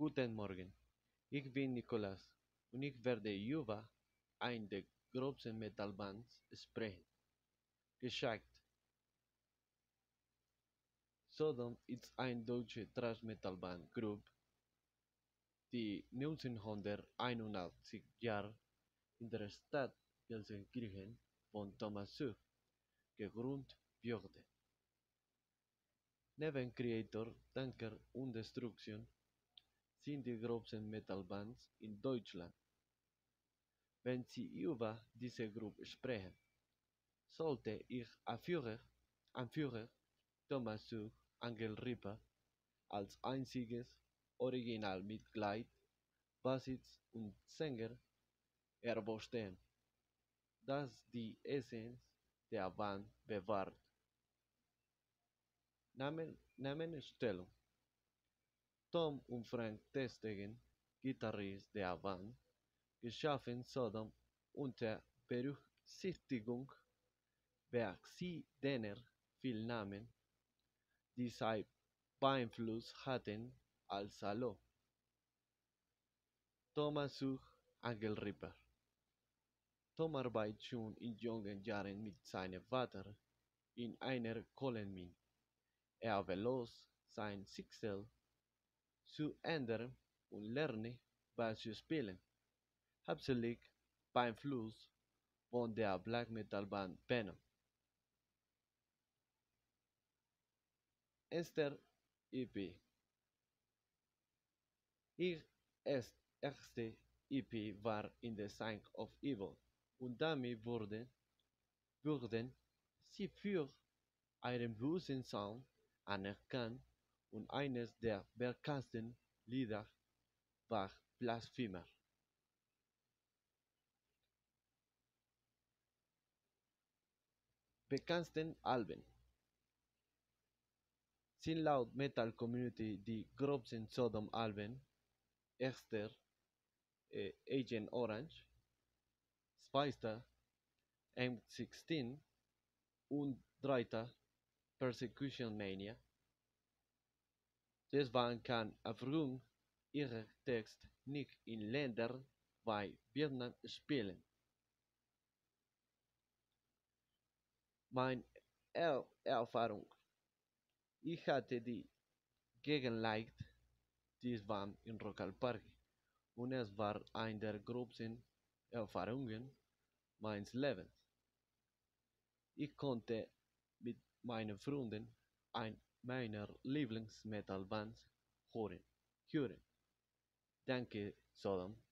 Guten Morgen, ich bin Nicolas und ich werde über eine der größten Metalbands sprechen. Gesagt, Sodom ist eine deutsche Thrash-Metal-Band-Group, die 1981 in der Stadt Gelsenkirchen von Thomas Such gegründet wurde. Neben Creator, Tanker und Destruction sind die größten Metal-Bands in Deutschland. Wenn Sie über diese Gruppe sprechen, sollte ich Anführer Thomas Such Angel Ripper als einziges Originalmitglied, Bassist und Sänger hervorstehen, das die Essenz der Band bewahrt. Namenstellung: Tom und Frank Testegen, Gitarrist der Band, geschaffen Sodom unter Berücksichtigung verschiedener Filmnamen, die sie beeinflusst hatten, als Hallo, Thomas Such Angel Ripper. Tom arbeitet schon in jungen Jahren mit seinem Vater in einer Kohlenmine. Er beschloss, sein Schicksal zu ändern und lernte Bass zu spielen, hauptsächlich beeinflusst von der Black Metal Band Venom. Erster EP. Ihr erste EP war In the Sign of Evil und damit wurden sie für ihren bewussten Sound anerkannt und eines der bekanntesten Lieder war Blasphemer. Bekanntesten Alben sind laut Metal Community die größten Sodom-Alben: erster Agent Orange, zweiter M16 und dritter Persecution Mania. Deswegen kann aufgrund ihrer Text nicht in Ländern wie Vietnam spielen. Meine Erfahrung: Ich hatte die Gelegenheit, dies war in Rock al Parque und es war eine der größten Erfahrungen meines Lebens. Ich konnte mit meinen Freunden eine meiner Lieblings-Metal-Bands hören. Danke, Sodom.